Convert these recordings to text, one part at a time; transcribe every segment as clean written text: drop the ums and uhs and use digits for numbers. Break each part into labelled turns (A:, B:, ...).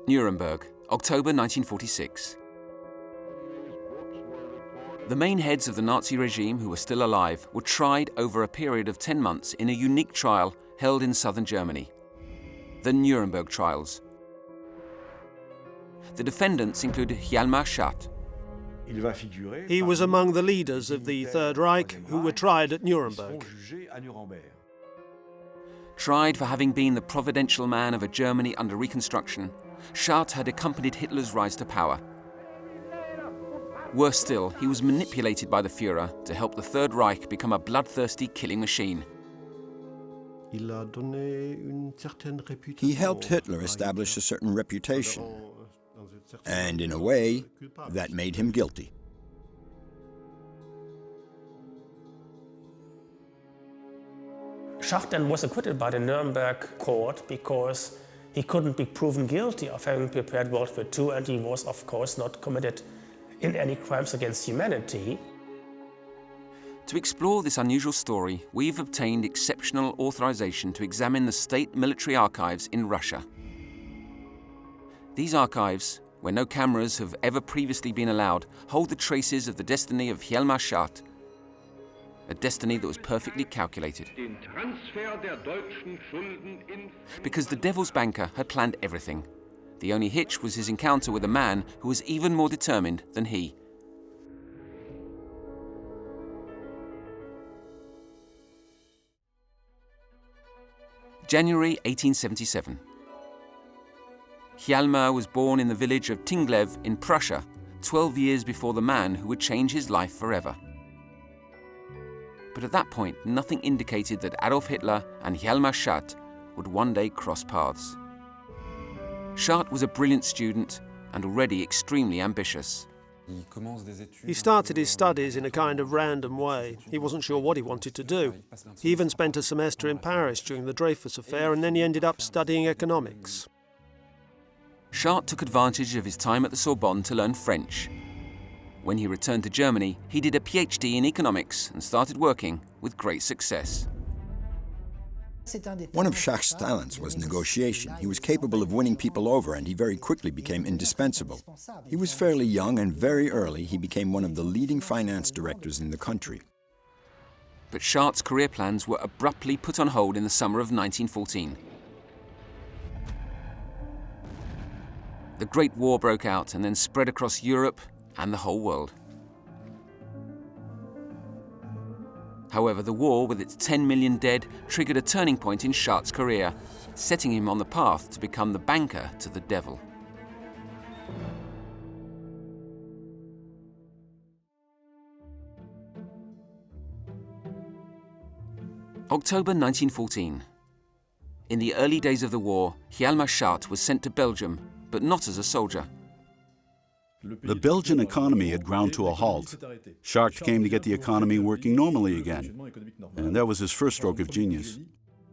A: Nuremberg, October 1946. The main heads of the Nazi regime who were still alive were tried over a period of 10 months in a unique trial held in southern Germany, the Nuremberg trials. The defendants included Hjalmar Schacht.
B: He was among the leaders of the Third Reich who were tried at Nuremberg.
A: Tried for having been the providential man of a Germany under Reconstruction, Schacht had accompanied Hitler's rise to power. Worse still, he was manipulated by the Führer to help the Third Reich become a bloodthirsty killing machine.
C: He helped Hitler establish a certain reputation, and in a way, that made him guilty.
D: Schacht then was acquitted by the Nuremberg court because he couldn't be proven guilty of having prepared World War II, and he was, of course, not committed in any crimes against humanity.
A: To explore this unusual story, we've obtained exceptional authorization to examine the state military archives in Russia. These archives, where no cameras have ever previously been allowed, hold the traces of the destiny of Hjalmar Schacht, a destiny that was perfectly calculated. Because the devil's banker had planned everything. The only hitch was his encounter with a man who was even more determined than he. January 1877. Hjalmar was born in the village of Tinglev in Prussia, 12 years before the man who would change his life forever. But at that point, nothing indicated that Adolf Hitler and Hjalmar Schacht would one day cross paths. Schacht was a brilliant student and already extremely ambitious.
B: He started his studies in a kind of random way. He wasn't sure what he wanted to do. He even spent a semester in Paris during the Dreyfus affair, and then he ended up studying economics.
A: Schacht took advantage of his time at the Sorbonne to learn French. When he returned to Germany, he did a PhD in economics and started working with great success.
C: One of Schacht's talents was negotiation. He was capable of winning people over, and he very quickly became indispensable. He was fairly young, and very early he became one of the leading finance directors in the country.
A: But Schacht's career plans were abruptly put on hold in the summer of 1914. The Great War broke out and then spread across Europe and the whole world. However, the war, with its 10 million dead, triggered a turning point in Schacht's career, setting him on the path to become the banker to the devil. October 1914. In the early days of the war, Hjalmar Schacht was sent to Belgium, but not as a soldier.
E: The Belgian economy had ground to a halt. Schacht came to get the economy working normally again, and that was his first stroke of genius.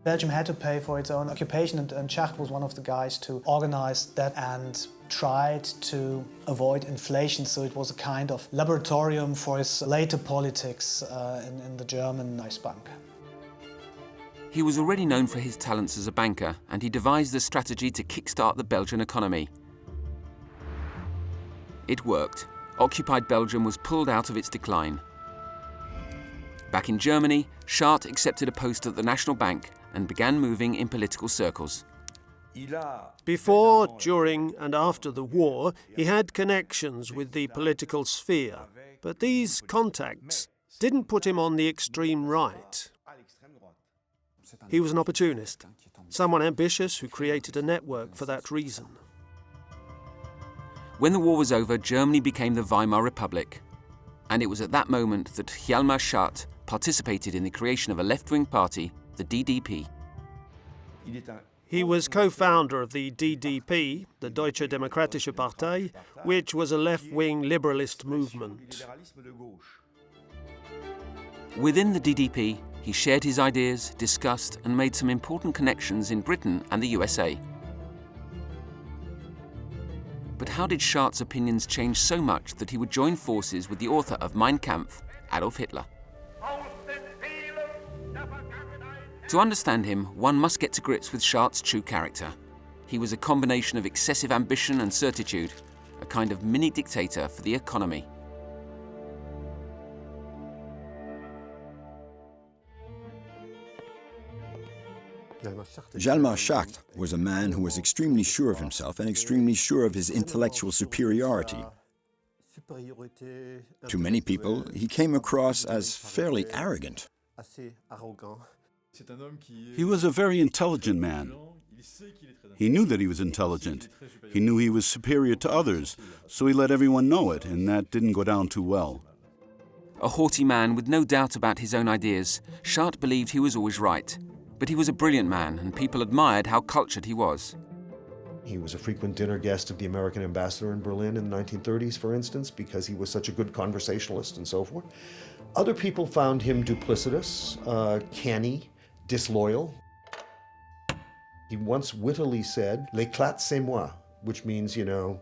F: Belgium had to pay for its own occupation, and Schacht was one of the guys to organize that and tried to avoid inflation, so it was a kind of laboratorium for his later politics in the German Reichsbank.
A: He was already known for his talents as a banker, and he devised a strategy to kickstart the Belgian economy. It worked. Occupied Belgium was pulled out of its decline. Back in Germany, Schacht accepted a post at the National Bank and began moving in political circles.
B: Before, during and after the war, he had connections with the political sphere, but these contacts didn't put him on the extreme right. He was an opportunist, someone ambitious who created a network for that reason.
A: When the war was over, Germany became the Weimar Republic, and it was at that moment that Hjalmar Schacht participated in the creation of a left-wing party, the DDP.
B: He was co-founder of the DDP, the Deutsche Demokratische Partei, which was a left-wing liberalist movement.
A: Within the DDP, he shared his ideas, discussed, and made some important connections in Britain and the USA. But how did Schacht's opinions change so much that he would join forces with the author of Mein Kampf, Adolf Hitler? To understand him, one must get to grips with Schacht's true character. He was a combination of excessive ambition and certitude, a kind of mini dictator for the economy.
C: Hjalmar Schacht was a man who was extremely sure of himself and extremely sure of his intellectual superiority. To many people, he came across as fairly arrogant.
E: He was a very intelligent man. He knew that he was intelligent. He knew he was superior to others, so he let everyone know it, and that didn't go down too well.
A: A haughty man with no doubt about his own ideas, Schacht believed he was always right. But he was a brilliant man, and people admired how cultured he was.
G: He was a frequent dinner guest of the American ambassador in Berlin in the 1930s, for instance, because he was such a good conversationalist and so forth. Other people found him duplicitous, canny, disloyal. He once wittily said, "L'éclat, c'est moi," which means, you know,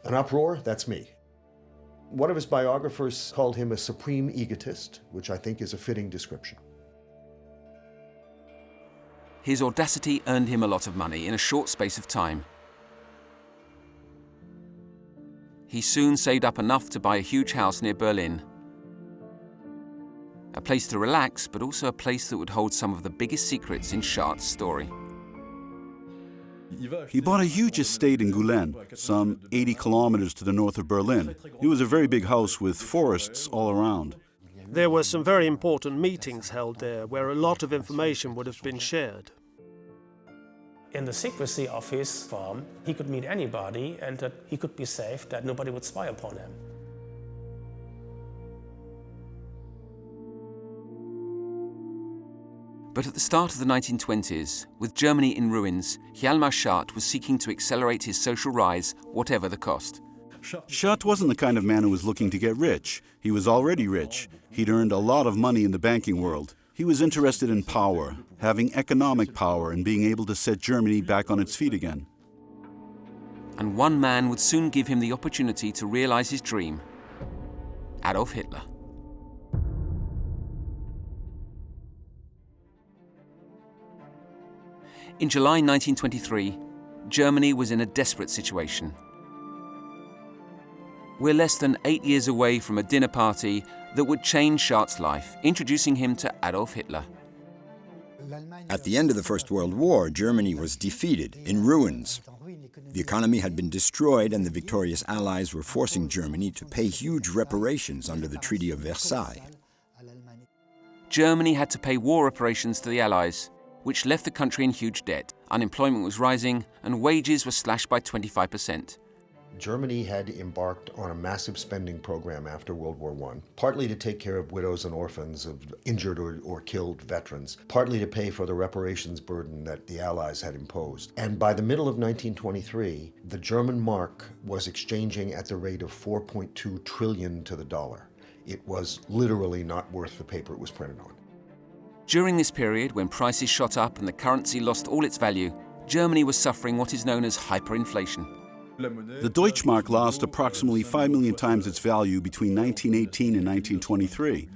G: an uproar, that's me. One of his biographers called him a supreme egotist, which I think is a fitting description.
A: His audacity earned him a lot of money in a short space of time. He soon saved up enough to buy a huge house near Berlin. A place to relax, but also a place that would hold some of the biggest secrets in Schacht's story.
E: He bought a huge estate in Gulen, some 80 kilometers to the north of Berlin. It was a very big house with forests all around.
B: There were some very important meetings held there where a lot of information would have been shared.
D: In the secrecy of his farm, he could meet anybody and that he could be safe, that nobody would spy upon him.
A: But at the start of the 1920s, with Germany in ruins, Hjalmar Schacht was seeking to accelerate his social rise, whatever the cost.
E: Schacht wasn't the kind of man who was looking to get rich. He was already rich. He'd earned a lot of money in the banking world. He was interested in power, having economic power, and being able to set Germany back on its feet again.
A: And one man would soon give him the opportunity to realize his dream: Adolf Hitler. In July 1923, Germany was in a desperate situation. We're less than 8 years away from a dinner party that would change Schacht's life, introducing him to Adolf Hitler.
C: At the end of the First World War, Germany was defeated, in ruins. The economy had been destroyed, and the victorious Allies were forcing Germany to pay huge reparations under the Treaty of Versailles.
A: Germany had to pay war reparations to the Allies, which left the country in huge debt. Unemployment was rising, and wages were slashed by 25%.
G: Germany had embarked on a massive spending program after World War I, partly to take care of widows and orphans of injured or killed veterans, partly to pay for the reparations burden that the Allies had imposed. And by the middle of 1923, the German mark was exchanging at the rate of 4.2 trillion to the dollar. It was literally not worth the paper it was printed on.
A: During this period, when prices shot up and the currency lost all its value, Germany was suffering what is known as hyperinflation.
E: The Deutschmark lost approximately 5 million times its value between 1918 and 1923.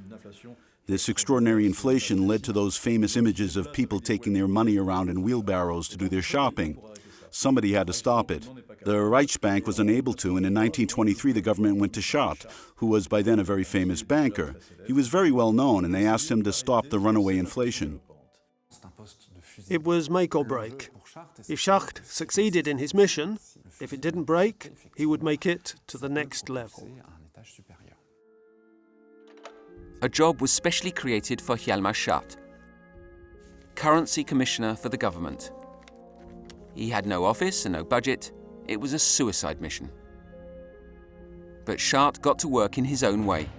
E: This extraordinary inflation led to those famous images of people taking their money around in wheelbarrows to do their shopping. Somebody had to stop it. The Reich Bank was unable to, and in 1923 the government went to Schacht, who was by then a very famous banker. He was very well known, and they asked him to stop the runaway inflation.
B: It was make or break. If Schacht succeeded in his mission, if it didn't break, he would make it to the next level.
A: A job was specially created for Hjalmar Schacht, currency commissioner for the government. He had no office and no budget. It was a suicide mission. But Schacht got to work in his own way.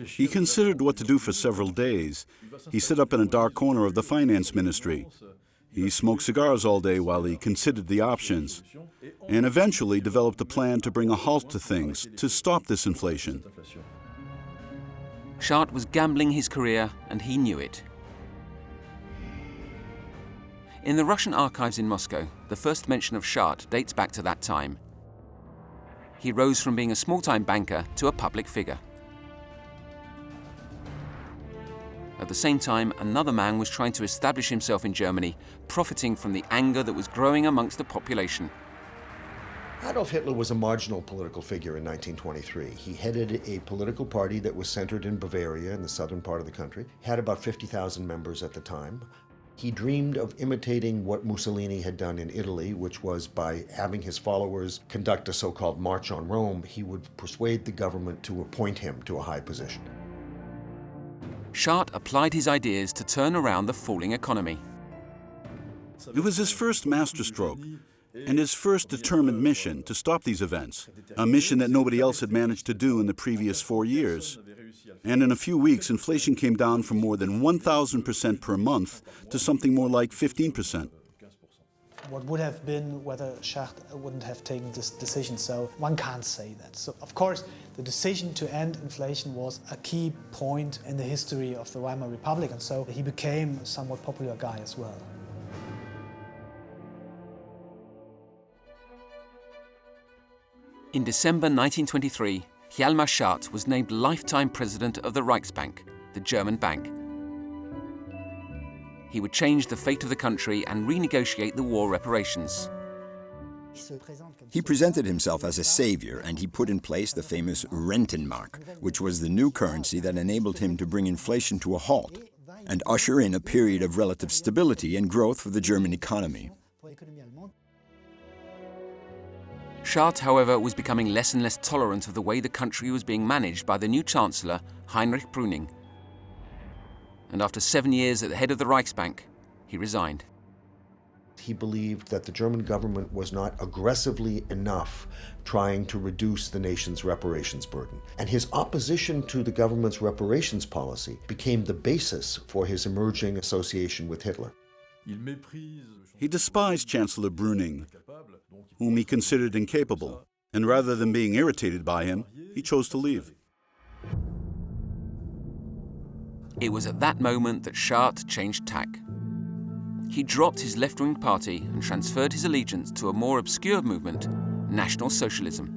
E: He considered what to do for several days. He sat up in a dark corner of the finance ministry. He smoked cigars all day while he considered the options, and eventually developed a plan to bring a halt to things, to stop this inflation.
A: Schacht was gambling his career, and he knew it. In the Russian archives in Moscow, the first mention of Schacht dates back to that time. He rose from being a small-time banker to a public figure. At the same time, another man was trying to establish himself in Germany, profiting from the anger that was growing amongst the population.
G: Adolf Hitler was a marginal political figure in 1923. He headed a political party that was centered in Bavaria, in the southern part of the country. He had about 50,000 members at the time. He dreamed of imitating what Mussolini had done in Italy, which was by having his followers conduct a so-called March on Rome, he would persuade the government to appoint him to a high position.
A: Schacht applied his ideas to turn around the falling economy.
E: It was his first masterstroke and his first determined mission to stop these events, a mission that nobody else had managed to do in the previous 4 years. And in a few weeks, inflation came down from more than 1,000% per month to something more like 15%.
F: What would have been whether Schacht wouldn't have taken this decision, so one can't say that. So, of course, the decision to end inflation was a key point in the history of the Weimar Republic, and so he became a somewhat popular guy as well.
A: In December 1923, Hjalmar Schacht was named lifetime president of the Reichsbank, the German bank. He would change the fate of the country and renegotiate the war reparations.
C: He presented himself as a savior, and he put in place the famous Rentenmark, which was the new currency that enabled him to bring inflation to a halt and usher in a period of relative stability and growth for the German economy.
A: Schacht, however, was becoming less and less tolerant of the way the country was being managed by the new Chancellor, Heinrich Brüning. And after 7 years at the head of the Reichsbank, he resigned.
G: He believed that the German government was not aggressively enough trying to reduce the nation's reparations burden. And his opposition to the government's reparations policy became the basis for his emerging association with Hitler.
E: He despised Chancellor Brüning, whom he considered incapable, and rather than being irritated by him, he chose to leave.
A: It was at that moment that Schacht changed tack. He dropped his left-wing party and transferred his allegiance to a more obscure movement, National Socialism.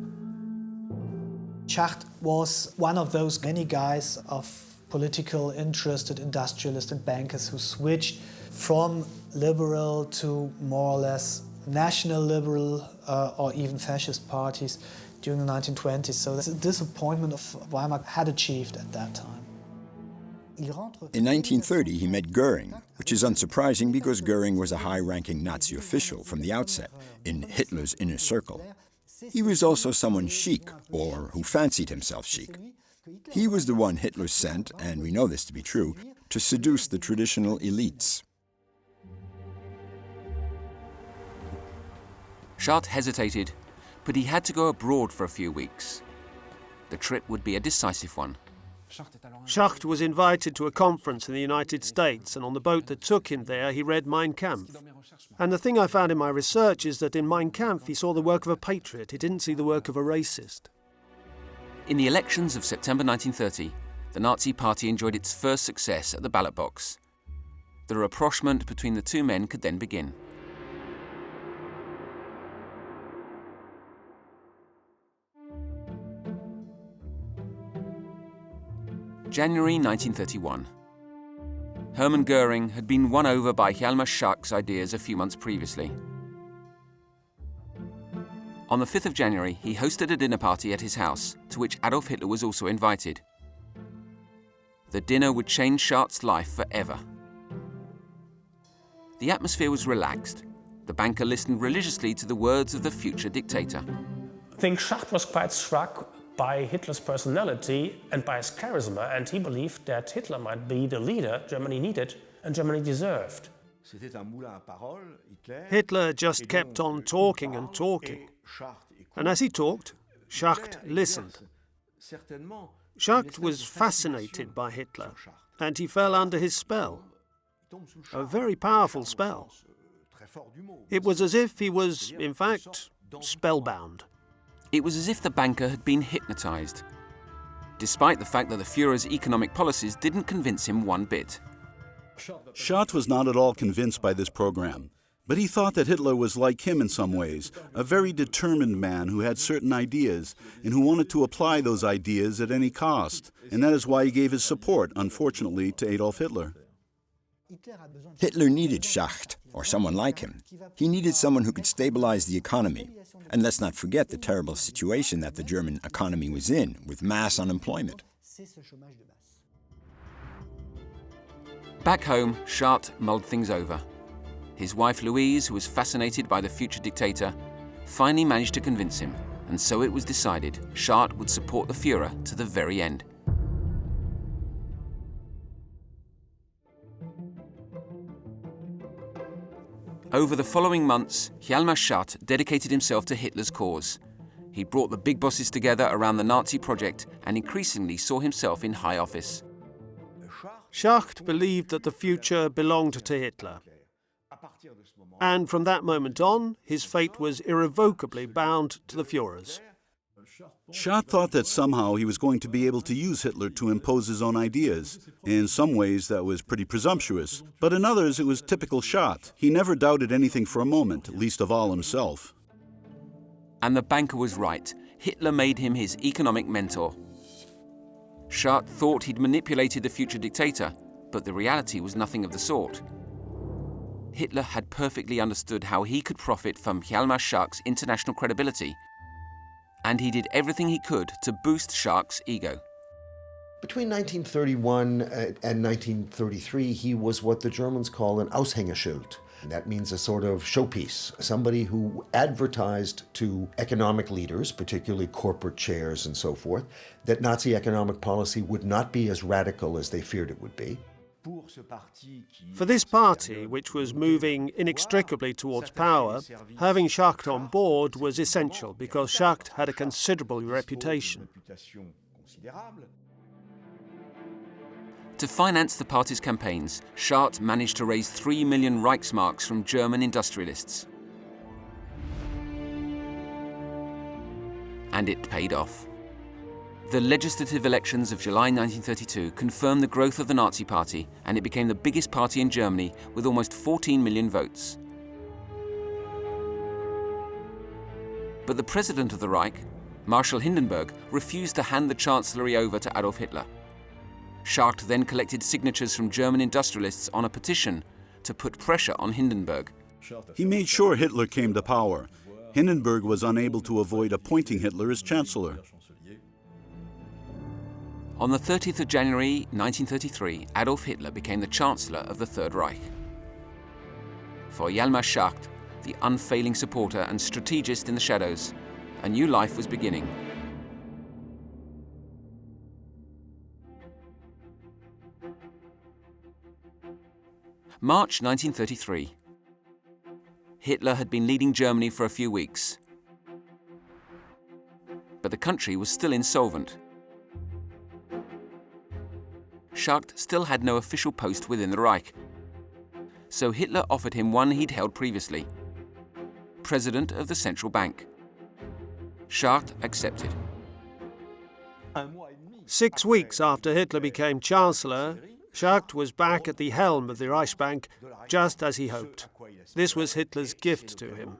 F: Schacht was one of those many guys of political interested industrialists and bankers who switched from liberal to more or less national liberal or even fascist parties during the 1920s. So that's a disappointment of Weimar had achieved at that time.
C: In 1930, he met Göring, which is unsurprising because Göring was a high-ranking Nazi official from the outset, in Hitler's inner circle. He was also someone chic, or who fancied himself chic. He was the one Hitler sent, and we know this to be true, to seduce the traditional elites.
A: Schacht hesitated, but he had to go abroad for a few weeks. The trip would be a decisive one.
B: Schacht was invited to a conference in the United States, and on the boat that took him there, he read Mein Kampf. And the thing I found in my research is that in Mein Kampf, he saw the work of a patriot. He didn't see the work of a racist.
A: In the elections of September 1930, the Nazi Party enjoyed its first success at the ballot box. The rapprochement between the two men could then begin. January 1931. Hermann Göring had been won over by Hjalmar Schacht's ideas a few months previously. On the 5th of January, he hosted a dinner party at his house, to which Adolf Hitler was also invited. The dinner would change Schacht's life forever. The atmosphere was relaxed. The banker listened religiously to the words of the future dictator.
D: I think Schacht was quite struck by Hitler's personality and by his charisma, and he believed that Hitler might be the leader Germany needed and Germany deserved.
B: Hitler just kept on talking and talking. And as he talked, Schacht listened. Schacht was fascinated by Hitler, and he fell under his spell. A very powerful spell. It was as if he was, in fact, spellbound.
A: It was as if the banker had been hypnotized, despite the fact that the Führer's economic policies didn't convince him one bit.
E: Schacht was not at all convinced by this program. But he thought that Hitler was like him in some ways, a very determined man who had certain ideas and who wanted to apply those ideas at any cost. And that is why he gave his support, unfortunately, to Adolf Hitler.
C: Hitler needed Schacht, or someone like him. He needed someone who could stabilize the economy. And let's not forget the terrible situation that the German economy was in, with mass unemployment.
A: Back home, Schacht mulled things over. His wife Louise, who was fascinated by the future dictator, finally managed to convince him, and so it was decided Schacht would support the Führer to the very end. Over the following months, Hjalmar Schacht dedicated himself to Hitler's cause. He brought the big bosses together around the Nazi project and increasingly saw himself in high office.
B: Schacht believed that the future belonged to Hitler. And from that moment on, his fate was irrevocably bound to the Führer's.
E: Schacht thought that somehow he was going to be able to use Hitler to impose his own ideas. In some ways that was pretty presumptuous, but in others it was typical Schacht. He never doubted anything for a moment, least of all himself.
A: And the banker was right. Hitler made him his economic mentor. Schacht thought he'd manipulated the future dictator, but the reality was nothing of the sort. Hitler had perfectly understood how he could profit from Hjalmar Schacht's international credibility, and he did everything he could to boost Schacht's ego.
G: Between 1931 and 1933, he was what the Germans call an Aushängeschild. That means a sort of showpiece, somebody who advertised to economic leaders, particularly corporate chairs and so forth, that Nazi economic policy would not be as radical as they feared it would be.
B: For this party, which was moving inextricably towards power, having Schacht on board was essential because Schacht had a considerable reputation.
A: To finance the party's campaigns, Schacht managed to raise 3 million Reichsmarks from German industrialists. And it paid off. The legislative elections of July 1932 confirmed the growth of the Nazi Party, and it became the biggest party in Germany with almost 14 million votes. But the president of the Reich, Marshal Hindenburg, refused to hand the chancellery over to Adolf Hitler. Schacht then collected signatures from German industrialists on a petition to put pressure on Hindenburg.
E: He made sure Hitler came to power. Hindenburg was unable to avoid appointing Hitler as chancellor.
A: On the 30th of January 1933, Adolf Hitler became the Chancellor of the Third Reich. For Hjalmar Schacht, the unfailing supporter and strategist in the shadows, a new life was beginning. March 1933. Hitler had been leading Germany for a few weeks, but the country was still insolvent. Schacht still had no official post within the Reich, so Hitler offered him one he'd held previously, President of the Central Bank. Schacht accepted.
B: 6 weeks after Hitler became Chancellor, Schacht was back at the helm of the Reichsbank, just as he hoped. This was Hitler's gift to him.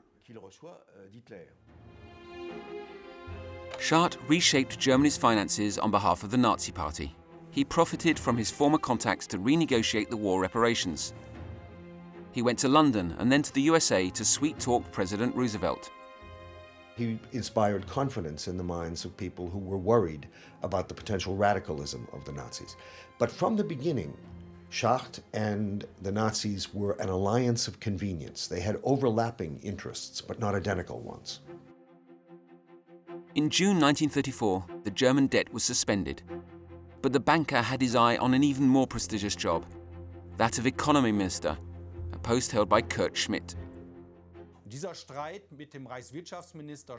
A: Schacht reshaped Germany's finances on behalf of the Nazi Party. He profited from his former contacts to renegotiate the war reparations. He went to London and then to the USA to sweet-talk President Roosevelt.
G: He inspired confidence in the minds of people who were worried about the potential radicalism of the Nazis. But from the beginning, Schacht and the Nazis were an alliance of convenience. They had overlapping interests, but not identical ones.
A: In June 1934, the German debt was suspended. But the banker had his eye on an even more prestigious job, that of economy minister, a post held by Kurt Schmidt.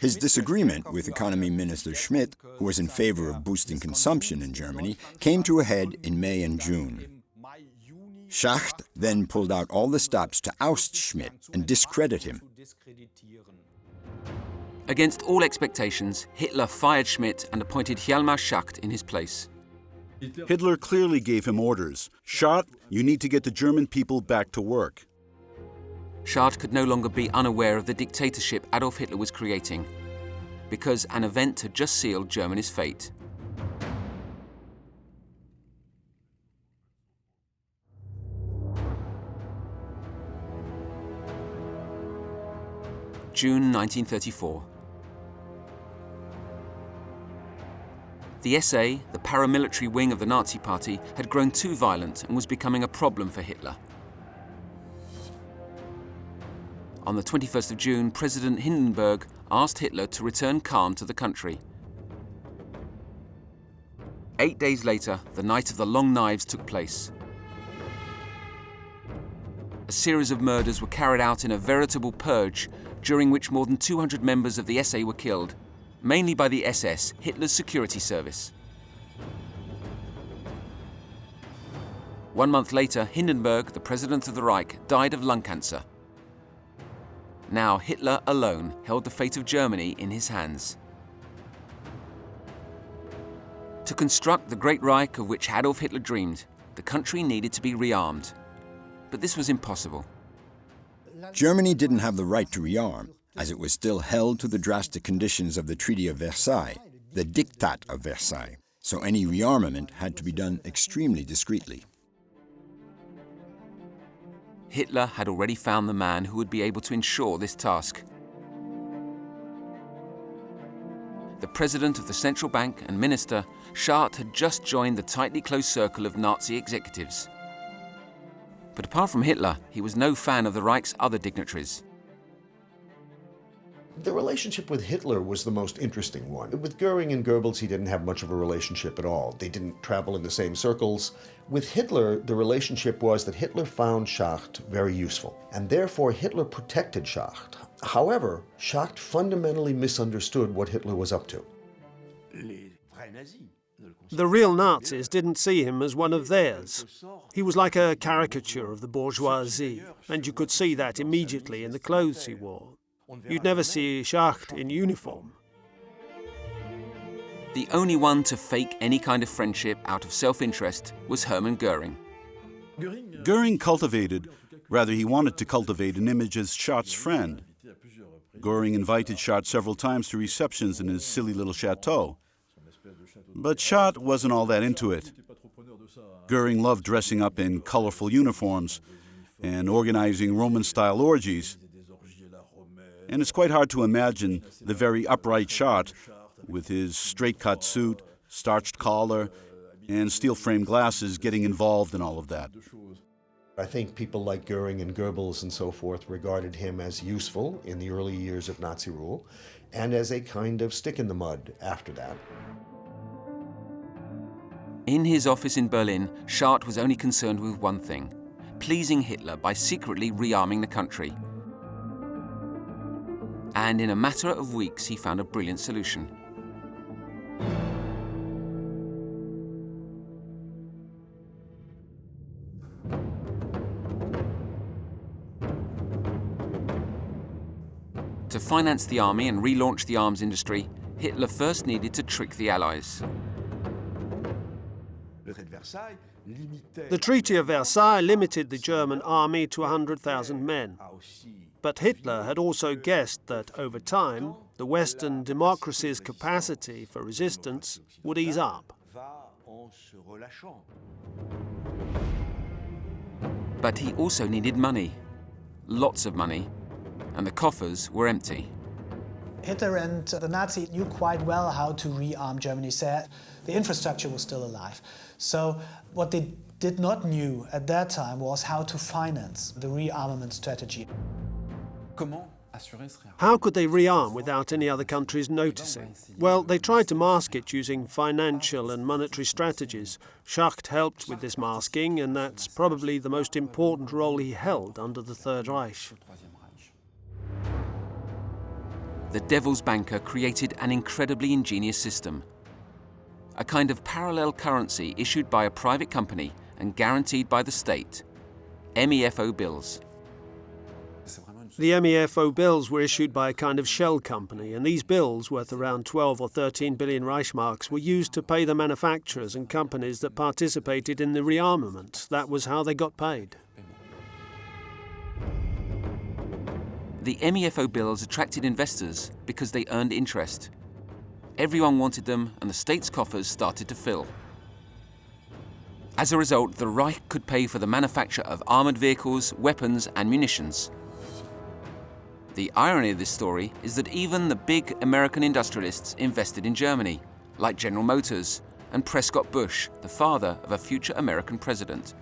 C: His disagreement with Economy Minister Schmidt, who was in favor of boosting consumption in Germany, came to a head in May and June. Schacht then pulled out all the stops to oust Schmidt and discredit him.
A: Against all expectations, Hitler fired Schmidt and appointed Hjalmar Schacht in his place.
E: Hitler clearly gave him orders. Schacht, you need to get the German people back to work.
A: Schacht could no longer be unaware of the dictatorship Adolf Hitler was creating, because an event had just sealed Germany's fate. June 1934. The SA, the paramilitary wing of the Nazi Party, had grown too violent and was becoming a problem for Hitler. On the 21st of June, President Hindenburg asked Hitler to return calm to the country. 8 days later, the night of the long knives took place. A series of murders were carried out in a veritable purge, during which more than 200 members of the SA were killed, mainly by the SS, Hitler's security service. 1 month later, Hindenburg, the president of the Reich, died of lung cancer. Now Hitler alone held the fate of Germany in his hands. To construct the Great Reich of which Adolf Hitler dreamed, the country needed to be rearmed. But this was impossible.
C: Germany didn't have the right to rearm, as it was still held to the drastic conditions of the Treaty of Versailles, the Diktat of Versailles, so any rearmament had to be done extremely discreetly.
A: Hitler had already found the man who would be able to ensure this task. The president of the central bank and minister, Schacht, had just joined the tightly closed circle of Nazi executives. But apart from Hitler, he was no fan of the Reich's other dignitaries.
G: The relationship with Hitler was the most interesting one. With Göring and Goebbels, he didn't have much of a relationship at all. They didn't travel in the same circles. With Hitler, the relationship was that Hitler found Schacht very useful, and therefore Hitler protected Schacht. However, Schacht fundamentally misunderstood what Hitler was up to.
B: The real Nazis didn't see him as one of theirs. He was like a caricature of the bourgeoisie, and you could see that immediately in the clothes he wore. You'd never see Schacht in uniform.
A: The only one to fake any kind of friendship out of self-interest was Hermann Göring.
E: Göring cultivated, rather he wanted to cultivate, an image as Schacht's friend. Göring invited Schacht several times to receptions in his silly little chateau. But Schacht wasn't all that into it. Göring loved dressing up in colorful uniforms and organizing Roman-style orgies. And it's quite hard to imagine the very upright Schacht with his straight-cut suit, starched collar, and steel-framed glasses getting involved in all of that.
G: I think people like Göring and Goebbels and so forth regarded him as useful in the early years of Nazi rule and as a kind of stick in the mud after that.
A: In his office in Berlin, Schacht was only concerned with one thing: pleasing Hitler by secretly rearming the country. And in a matter of weeks, he found a brilliant solution. To finance the army and relaunch the arms industry, Hitler first needed to trick the Allies.
B: The Treaty of Versailles limited the German army to 100,000 men. But Hitler had also guessed that, over time, the Western democracy's capacity for resistance would ease up.
A: But he also needed money. Lots of money. And the coffers were empty.
F: Hitler and the Nazis knew quite well how to rearm Germany, so the infrastructure was still alive. So what they did not know at that time was how to finance the rearmament strategy.
B: How could they rearm without any other countries noticing? Well, they tried to mask it using financial and monetary strategies. Schacht helped with this masking, and that's probably the most important role he held under the Third Reich.
A: The Devil's Banker created an incredibly ingenious system. A kind of parallel currency issued by a private company and guaranteed by the state. MEFO bills.
B: The MEFO bills were issued by a kind of shell company, and these bills, worth around 12 or 13 billion Reichsmarks, were used to pay the manufacturers and companies that participated in the rearmament. That was how they got paid.
A: The MEFO bills attracted investors because they earned interest. Everyone wanted them, and the state's coffers started to fill. As a result, the Reich could pay for the manufacture of armored vehicles, weapons, and munitions. The irony of this story is that even the big American industrialists invested in Germany, like General Motors and Prescott Bush, the father of a future American president.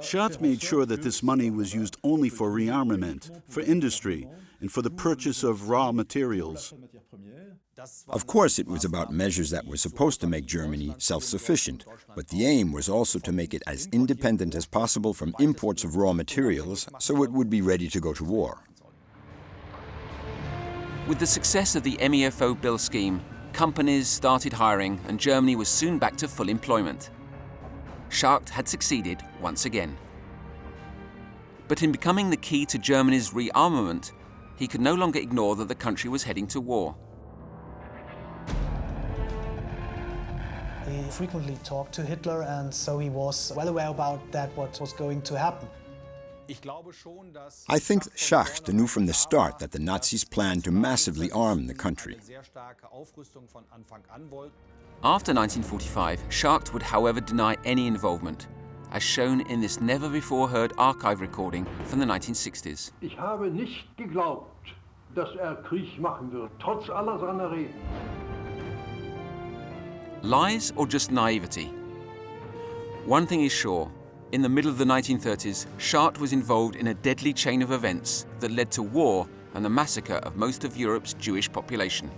E: Schacht made sure that this money was used only for rearmament, for industry, and for the purchase of raw materials.
C: Of course, it was about measures that were supposed to make Germany self-sufficient, but the aim was also to make it as independent as possible from imports of raw materials, so it would be ready to go to war.
A: With the success of the MEFO bill scheme, companies started hiring and Germany was soon back to full employment. Schacht had succeeded once again. But in becoming the key to Germany's rearmament, he could no longer ignore that the country was heading to war.
F: He frequently talked to Hitler, and so he was well aware about that, what was going to happen.
C: I think Schacht knew from the start that the Nazis planned to massively arm the country.
A: After 1945, Schacht would however deny any involvement, as shown in this never-before-heard archive recording from the 1960s.
H: Ich habe nicht geglaubt, dass Krieg machen wird, trotz aller seiner Reden.
A: Lies or just naivety? One thing is sure. In the middle of the 1930s, Schacht was involved in a deadly chain of events that led to war and the massacre of most of Europe's Jewish population.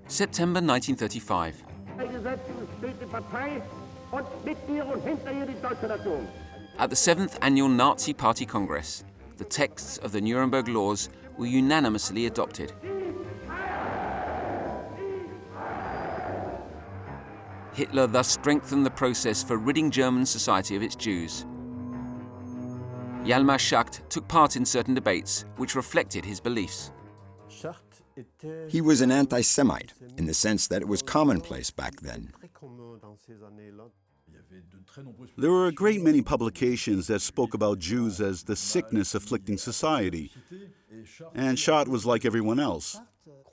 A: September 1935. At the 7th Annual Nazi Party Congress, the texts of the Nuremberg Laws were unanimously adopted. Hitler thus strengthened the process for ridding German society of its Jews. Hjalmar Schacht took part in certain debates which reflected his beliefs.
C: He was an anti-Semite, in the sense that it was commonplace back then.
E: There were a great many publications that spoke about Jews as the sickness afflicting society, and Schacht was like everyone else.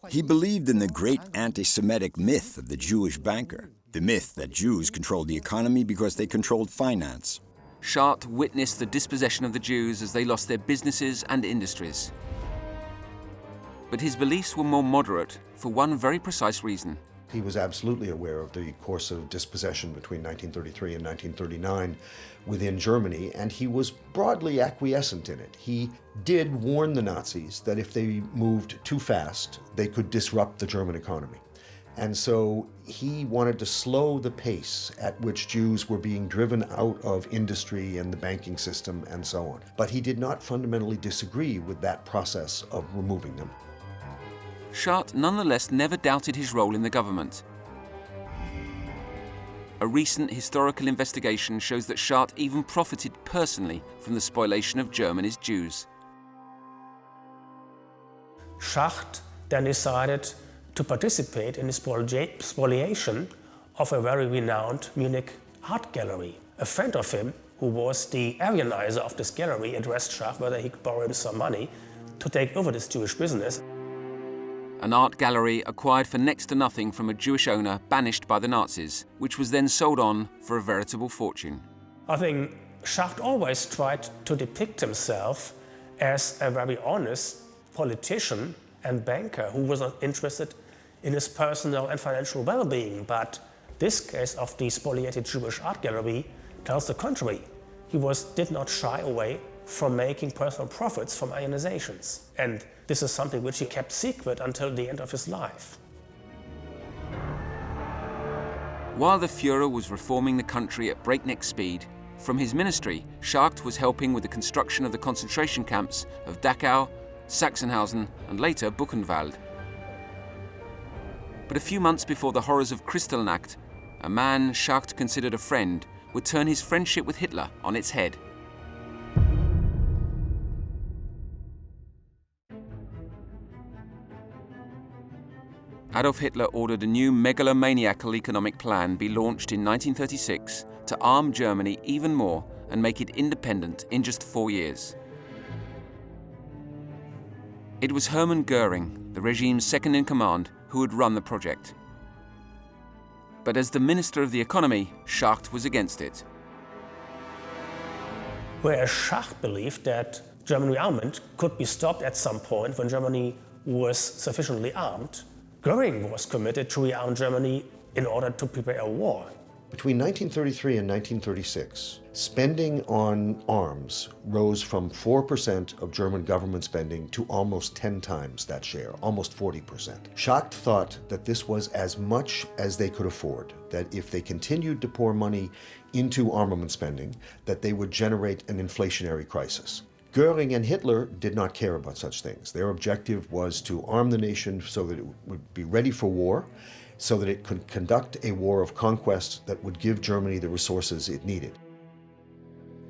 C: He believed in the great anti-Semitic myth of the Jewish banker, the myth that Jews controlled the economy because they controlled finance.
A: Schacht witnessed the dispossession of the Jews as they lost their businesses and industries. But his beliefs were more moderate for one very precise reason.
G: He was absolutely aware of the course of dispossession between 1933 and 1939 within Germany, and he was broadly acquiescent in it. He did warn the Nazis that if they moved too fast, they could disrupt the German economy. And so he wanted to slow the pace at which Jews were being driven out of industry and the banking system and so on. But he did not fundamentally disagree with that process of removing them.
A: Schacht nonetheless never doubted his role in the government. A recent historical investigation shows that Schacht even profited personally from the spoliation of Germany's Jews.
D: Schacht then decided to participate in the spoliation of a very renowned Munich art gallery. A friend of him, who was the Aryanizer of this gallery, addressed Schacht whether he could borrow him some money to take over this Jewish business.
A: An art gallery acquired for next to nothing from a Jewish owner banished by the Nazis, which was then sold on for a veritable fortune.
D: I think Schacht always tried to depict himself as a very honest politician and banker who was not interested in his personal and financial well-being. But this case of the spoliated Jewish art gallery tells the contrary. He did not shy away from making personal profits from ionizations. And this is something which he kept secret until the end of his life.
A: While the Führer was reforming the country at breakneck speed, from his ministry, Schacht was helping with the construction of the concentration camps of Dachau, Sachsenhausen, and later Buchenwald. But a few months before the horrors of Kristallnacht, a man Schacht considered a friend would turn his friendship with Hitler on its head. Adolf Hitler ordered a new megalomaniacal economic plan be launched in 1936 to arm Germany even more and make it independent in just 4 years. It was Hermann Göring, the regime's second-in-command, who would run the project. But as the Minister of the Economy, Schacht was against it.
D: Whereas Schacht believed that German rearmament could be stopped at some point when Germany was sufficiently armed, Göring was committed to rearm Germany in order to prepare a war.
G: Between 1933 and 1936, spending on arms rose from 4% of German government spending to almost 10 times that share, almost 40%. Schacht thought that this was as much as they could afford, that if they continued to pour money into armament spending, that they would generate an inflationary crisis. Göring and Hitler did not care about such things. Their objective was to arm the nation so that it would be ready for war, so that it could conduct a war of conquest that would give Germany the resources it needed.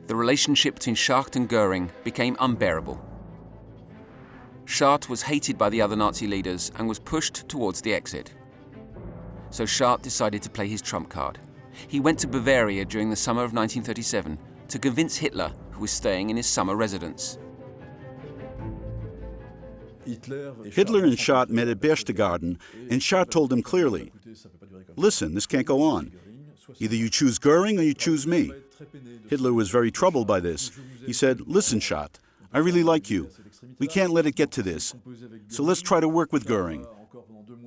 A: The relationship between Schacht and Göring became unbearable. Schacht was hated by the other Nazi leaders and was pushed towards the exit. So Schacht decided to play his trump card. He went to Bavaria during the summer of 1937 to convince Hitler, who was staying in his summer residence.
E: Hitler and Schacht met at Berchtesgaden, and Schacht told him clearly, "Listen, this can't go on. Either you choose Göring or you choose me." Hitler was very troubled by this. He said, "Listen, Schacht, I really like you. We can't let it get to this. So let's try to work with Göring."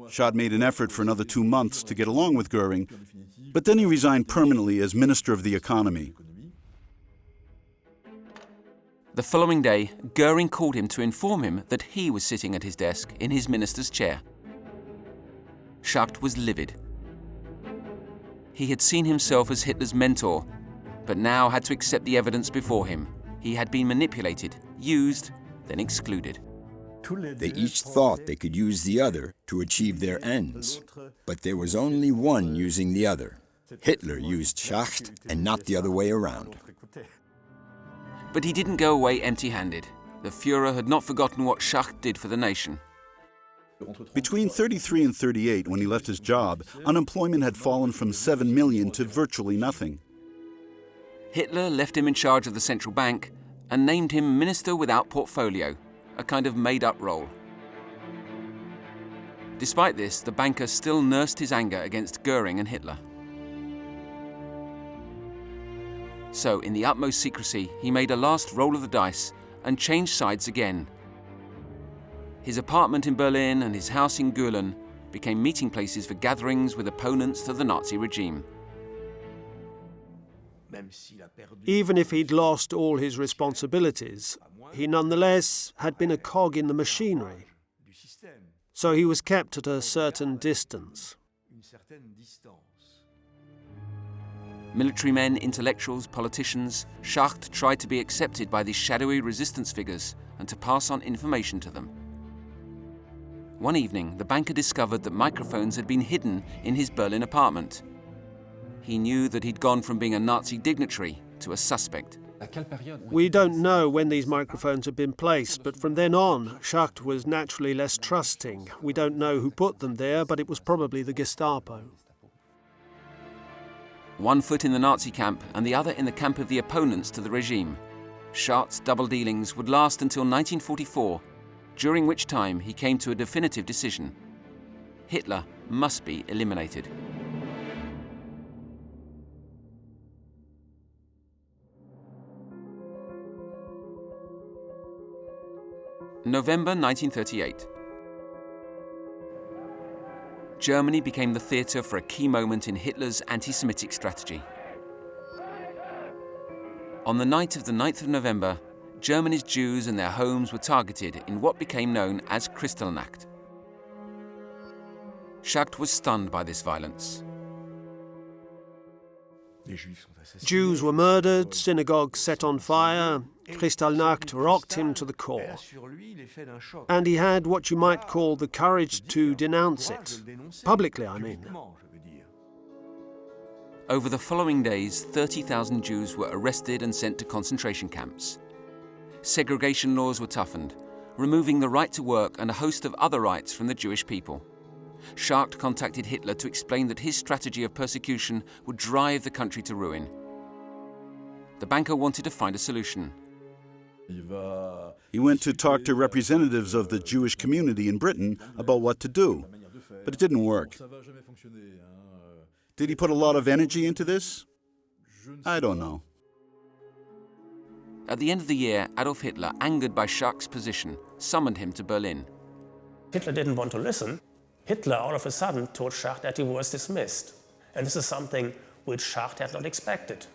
E: Schacht made an effort for another 2 months to get along with Göring, but then he resigned permanently as Minister of the Economy.
A: The following day, Göring called him to inform him that he was sitting at his desk in his minister's chair. Schacht was livid. He had seen himself as Hitler's mentor, but now had to accept the evidence before him. He had been manipulated, used, then excluded.
C: They each thought they could use the other to achieve their ends, but there was only one using the other. Hitler used Schacht and not the other way around.
A: But he didn't go away empty-handed. The Führer had not forgotten what Schacht did for the nation.
E: Between 33 and 38, when he left his job, unemployment had fallen from 7 million to virtually nothing.
A: Hitler left him in charge of the central bank and named him Minister without portfolio, a kind of made-up role. Despite this, the banker still nursed his anger against Göring and Hitler. So, in the utmost secrecy, he made a last roll of the dice and changed sides again. His apartment in Berlin and his house in Göring became meeting places for gatherings with opponents to the Nazi regime.
B: Even if he'd lost all his responsibilities, he nonetheless had been a cog in the machinery. So he was kept at a certain distance.
A: Military men, intellectuals, politicians, Schacht tried to be accepted by these shadowy resistance figures and to pass on information to them. One evening, the banker discovered that microphones had been hidden in his Berlin apartment. He knew that he'd gone from being a Nazi dignitary to a suspect.
B: We don't know when these microphones had been placed, but from then on, Schacht was naturally less trusting. We don't know who put them there, but it was probably the Gestapo.
A: One foot in the Nazi camp and the other in the camp of the opponents to the regime. Schacht's double dealings would last until 1944, during which time he came to a definitive decision. Hitler must be eliminated. November 1938. Germany became the theatre for a key moment in Hitler's anti-Semitic strategy. On the night of the 9th of November, Germany's Jews and their homes were targeted in what became known as Kristallnacht. Schacht was stunned by this violence.
B: Jews were murdered, synagogues set on fire, Kristallnacht rocked him to the core. And he had what you might call the courage to denounce it. Publicly, I mean.
A: Over the following days, 30,000 Jews were arrested and sent to concentration camps. Segregation laws were toughened, removing the right to work and a host of other rights from the Jewish people. Schacht contacted Hitler to explain that his strategy of persecution would drive the country to ruin. The banker wanted to find a solution.
E: He went to talk to representatives of the Jewish community in Britain about what to do, but it didn't work. Did he put a lot of energy into this? I don't know.
A: At the end of the year, Adolf Hitler, angered by Schacht's position, summoned him to Berlin.
D: Hitler didn't want to listen. Hitler all of a sudden told Schacht that he was dismissed. And this is something which Schacht had not expected.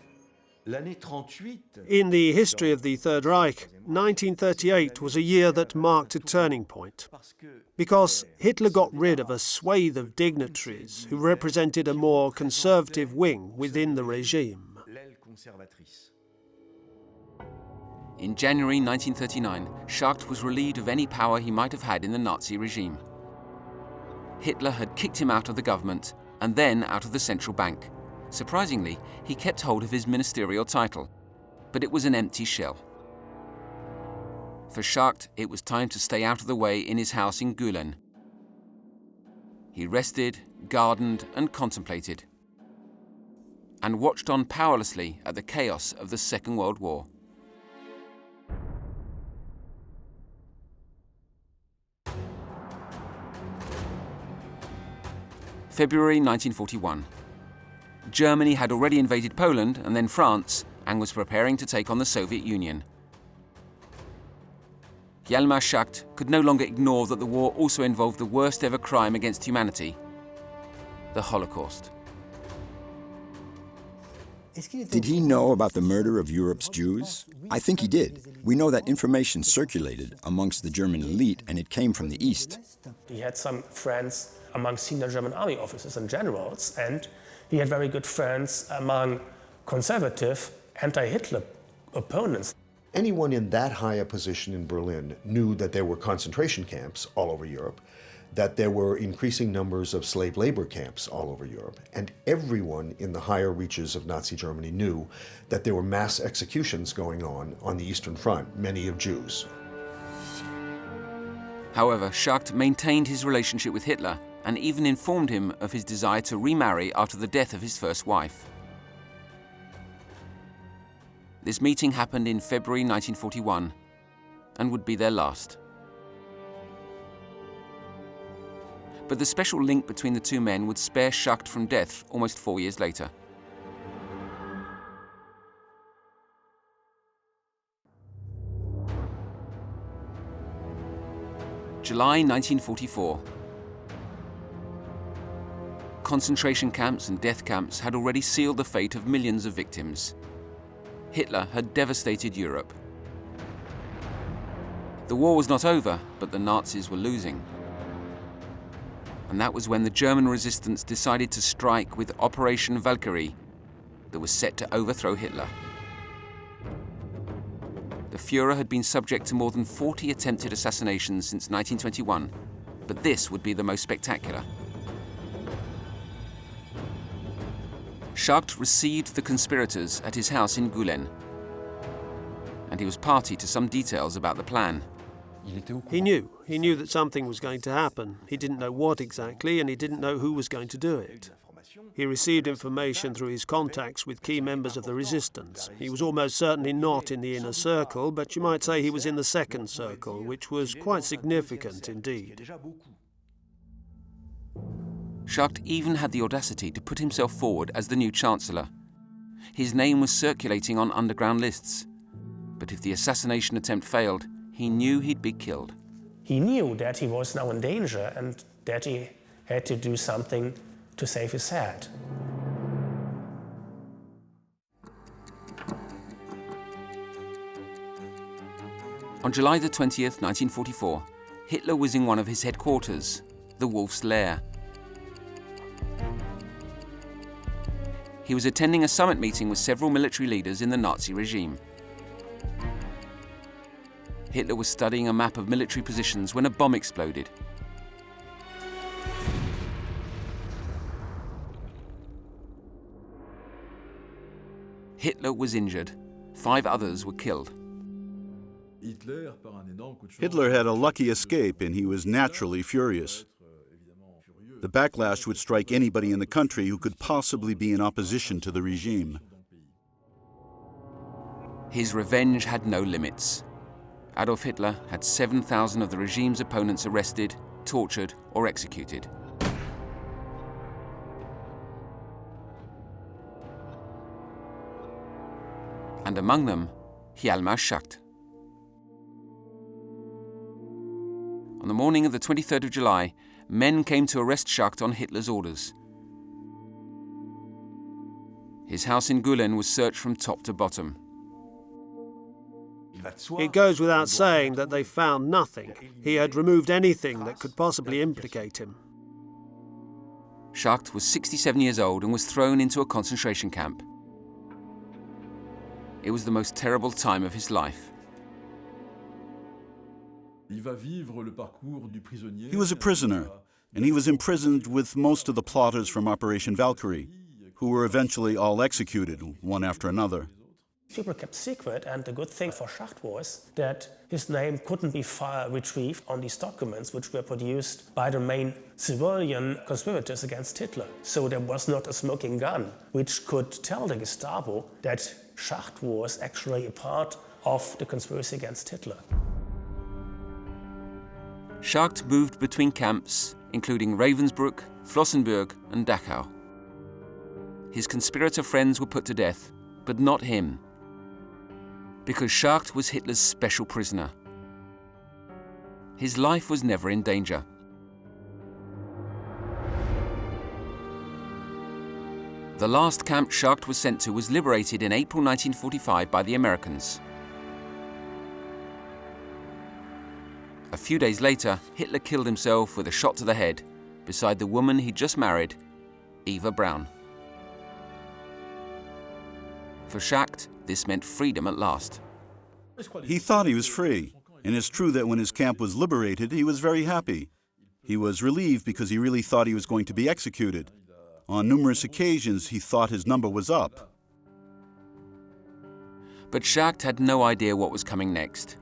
B: In the history of the Third Reich, 1938 was a year that marked a turning point, because Hitler got rid of a swathe of dignitaries who represented a more conservative wing within the regime.
A: In January 1939, Schacht was relieved of any power he might have had in the Nazi regime. Hitler had kicked him out of the government and then out of the central bank. Surprisingly, he kept hold of his ministerial title, but it was an empty shell. For Schacht, it was time to stay out of the way in his house in Göring. He rested, gardened, and contemplated, and watched on powerlessly at the chaos of the Second World War. February 1941. Germany had already invaded Poland and then France, and was preparing to take on the Soviet Union. Hjalmar Schacht could no longer ignore that the war also involved the worst ever crime against humanity, the Holocaust.
C: Did he know about the murder of Europe's Jews? I think he did. We know that information circulated amongst the German elite, and it came from the East.
D: He had some friends among senior German army officers and generals, and he had very good friends among conservative, anti-Hitler opponents.
G: Anyone in that high a position in Berlin knew that there were concentration camps all over Europe, that there were increasing numbers of slave labor camps all over Europe, and everyone in the higher reaches of Nazi Germany knew that there were mass executions going on the Eastern Front, many of Jews.
A: However, Schacht maintained his relationship with Hitler and even informed him of his desire to remarry after the death of his first wife. This meeting happened in February 1941 and would be their last. But the special link between the two men would spare Schacht from death almost 4 years later. July 1944. Concentration camps and death camps had already sealed the fate of millions of victims. Hitler had devastated Europe. The war was not over, but the Nazis were losing. And that was when the German resistance decided to strike with Operation Valkyrie that was set to overthrow Hitler. The Führer had been subject to more than 40 attempted assassinations since 1921, but this would be the most spectacular. Schacht received the conspirators at his house in Göring, and he was party to some details about the plan.
B: He knew that something was going to happen. He didn't know what exactly, and he didn't know who was going to do it. He received information through his contacts with key members of the resistance. He was almost certainly not in the inner circle, but you might say he was in the second circle, which was quite significant indeed.
A: Schacht even had the audacity to put himself forward as the new Chancellor. His name was circulating on underground lists. But if the assassination attempt failed, he knew he'd be killed.
D: He knew that he was now in danger and that he had to do something to save his head.
A: On July the 20th, 1944, Hitler was in one of his headquarters, the Wolf's Lair. He was attending a summit meeting with several military leaders in the Nazi regime. Hitler was studying a map of military positions when a bomb exploded. Hitler was injured. 5 others were killed.
E: Hitler had a lucky escape, and he was naturally furious. The backlash would strike anybody in the country who could possibly be in opposition to the regime.
A: His revenge had no limits. Adolf Hitler had 7,000 of the regime's opponents arrested, tortured, or executed. And among them, Hjalmar Schacht. On the morning of the 23rd of July, men came to arrest Schacht on Hitler's orders. His house in Göring was searched from top to bottom.
B: It goes without saying that they found nothing. He had removed anything that could possibly implicate him.
A: Schacht was 67 years old and was thrown into a concentration camp. It was the most terrible time of his life.
E: He was a prisoner, and he was imprisoned with most of the plotters from Operation Valkyrie, who were eventually all executed, one after another.
D: People kept secret, and the good thing for Schacht was that his name couldn't be retrieved on these documents, which were produced by the main civilian conspirators against Hitler. So there was not a smoking gun which could tell the Gestapo that Schacht was actually a part of the conspiracy against Hitler.
A: Schacht moved between camps, including Ravensbrück, Flossenbürg, and Dachau. His conspirator friends were put to death, but not him, because Schacht was Hitler's special prisoner. His life was never in danger. The last camp Schacht was sent to was liberated in April 1945 by the Americans. A few days later, Hitler killed himself with a shot to the head beside the woman he'd just married, Eva Braun. For Schacht, this meant freedom at last.
E: He thought he was free, and it's true that when his camp was liberated, he was very happy. He was relieved because he really thought he was going to be executed. On numerous occasions, he thought his number was up.
A: But Schacht had no idea what was coming next.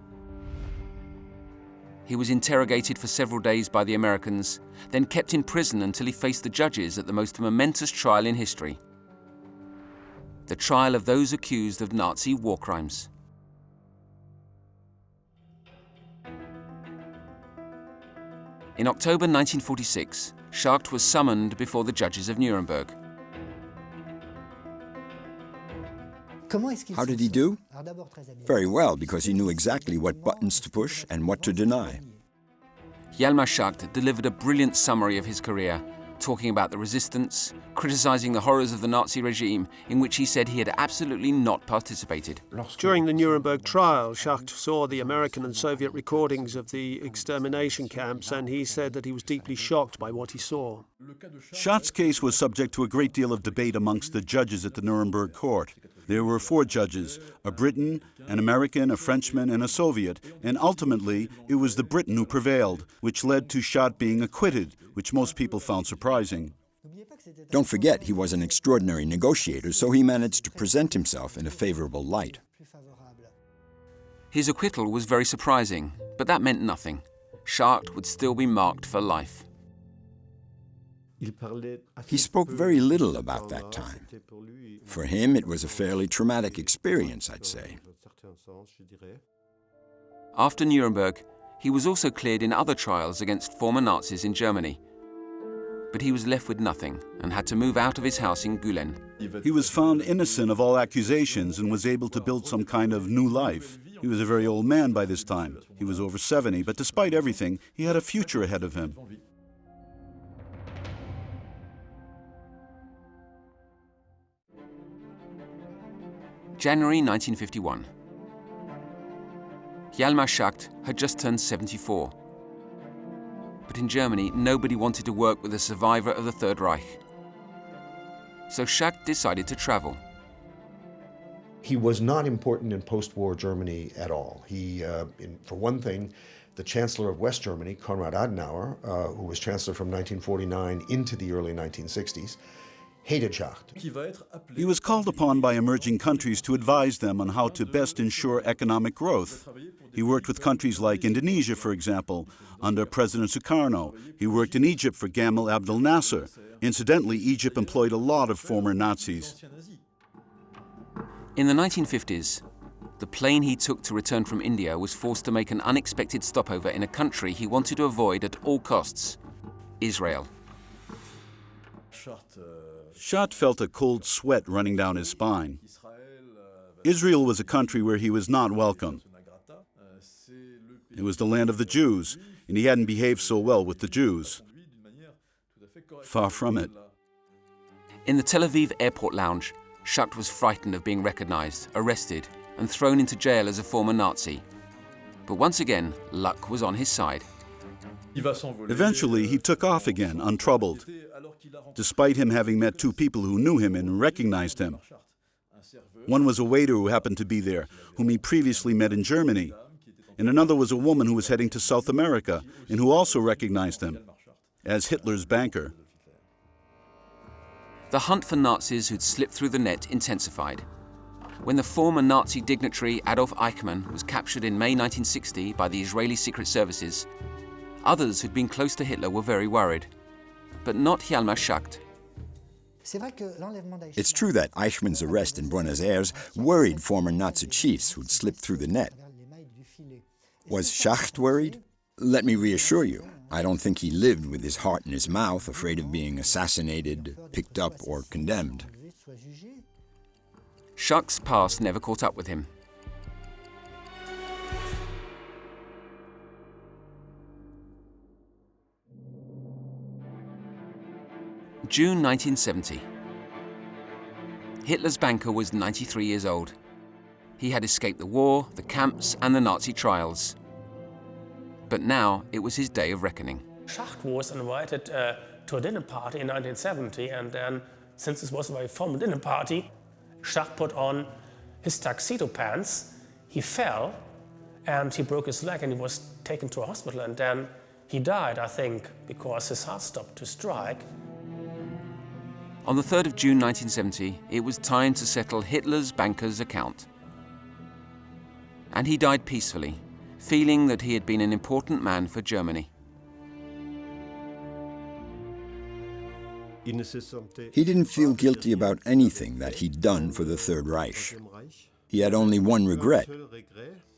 A: He was interrogated for several days by the Americans, then kept in prison until he faced the judges at the most momentous trial in history. The trial of those accused of Nazi war crimes. In October 1946, Schacht was summoned before the judges of Nuremberg.
C: How did he do? Very well, because he knew exactly what buttons to push and what to deny.
A: Hjalmar Schacht delivered a brilliant summary of his career, talking about the resistance, criticizing the horrors of the Nazi regime, in which he said he had absolutely not participated.
B: During the Nuremberg trial, Schacht saw the American and Soviet recordings of the extermination camps, and he said that he was deeply shocked by what he saw.
E: Schacht's case was subject to a great deal of debate amongst the judges at the Nuremberg court. There were 4 judges, a Briton, an American, a Frenchman, and a Soviet, and ultimately it was the Briton who prevailed, which led to Schacht being acquitted, which most people found surprising.
C: Don't forget, he was an extraordinary negotiator, so he managed to present himself in a favorable light.
A: His acquittal was very surprising, but that meant nothing. Schacht would still be marked for life.
C: He spoke very little about that time. For him, it was a fairly traumatic experience, I'd say.
A: After Nuremberg, he was also cleared in other trials against former Nazis in Germany. But he was left with nothing and had to move out of his house in Göring.
E: He was found innocent of all accusations and was able to build some kind of new life. He was a very old man by this time. He was over 70, but despite everything, he had a future ahead of him.
A: January 1951. Hjalmar Schacht had just turned 74. But in Germany, nobody wanted to work with a survivor of the Third Reich. So Schacht decided to travel.
G: He was not important in post-war Germany at all. For one thing, the Chancellor of West Germany, Konrad Adenauer, who was Chancellor from 1949 into the early 1960s, hated Schacht.
E: He was called upon by emerging countries to advise them on how to best ensure economic growth. He worked with countries like Indonesia, for example, under President Sukarno. He worked in Egypt for Gamal Abdel Nasser. Incidentally, Egypt employed a lot of former Nazis.
A: In the 1950s, the plane he took to return from India was forced to make an unexpected stopover in a country he wanted to avoid at all costs: Israel.
E: Schacht felt a cold sweat running down his spine. Israel was a country where he was not welcome. It was the land of the Jews, and he hadn't behaved so well with the Jews. Far from it.
A: In the Tel Aviv airport lounge, Schacht was frightened of being recognized, arrested, and thrown into jail as a former Nazi. But once again, luck was on his side.
E: Eventually, he took off again, untroubled, despite him having met two people who knew him and recognized him. One was a waiter who happened to be there, whom he previously met in Germany, and another was a woman who was heading to South America and who also recognized him as Hitler's banker.
A: The hunt for Nazis who'd slipped through the net intensified. When the former Nazi dignitary Adolf Eichmann was captured in May 1960 by the Israeli Secret Services, others who'd been close to Hitler were very worried. But not Hjalmar Schacht.
C: It's true that Eichmann's arrest in Buenos Aires worried former Nazi chiefs who'd slipped through the net. Was Schacht worried? Let me reassure you, I don't think he lived with his heart in his mouth, afraid of being assassinated, picked up, or condemned.
A: Schacht's past never caught up with him. June 1970. Hitler's banker was 93 years old. He had escaped the war, the camps, and the Nazi trials. But now it was his day of reckoning.
D: Schacht was invited to a dinner party in 1970, and then, since this was a very formal dinner party, Schacht put on his tuxedo pants. He fell, and he broke his leg, and he was taken to a hospital, and then he died, I think, because his heart stopped to strike.
A: On the 3rd of June 1970, it was time to settle Hitler's banker's account. And he died peacefully, feeling that he had been an important man for Germany.
C: He didn't feel guilty about anything that he'd done for the Third Reich. He had only one regret.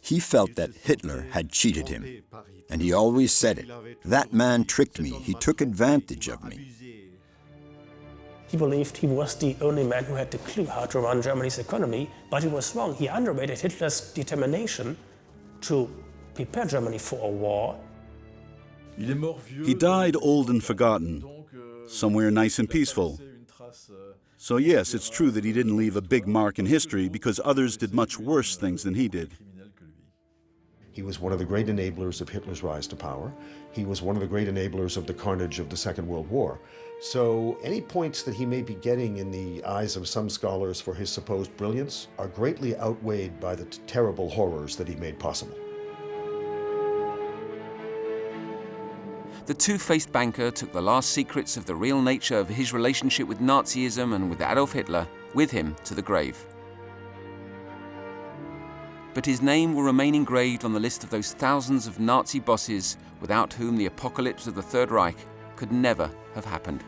C: He felt that Hitler had cheated him. And he always said it. That man tricked me. He took advantage of me.
D: He believed he was the only man who had the clue how to run Germany's economy, but he was wrong. He underrated Hitler's determination to prepare Germany for a war.
E: He died old and forgotten, somewhere nice and peaceful. So yes, it's true that he didn't leave a big mark in history because others did much worse things than he did.
G: He was one of the great enablers of Hitler's rise to power. He was one of the great enablers of the carnage of the Second World War. So any points that he may be getting in the eyes of some scholars for his supposed brilliance are greatly outweighed by the terrible horrors that he made possible.
A: The two-faced banker took the last secrets of the real nature of his relationship with Nazism and with Adolf Hitler with him to the grave. But his name will remain engraved on the list of those thousands of Nazi bosses without whom the apocalypse of the Third Reich could never have happened.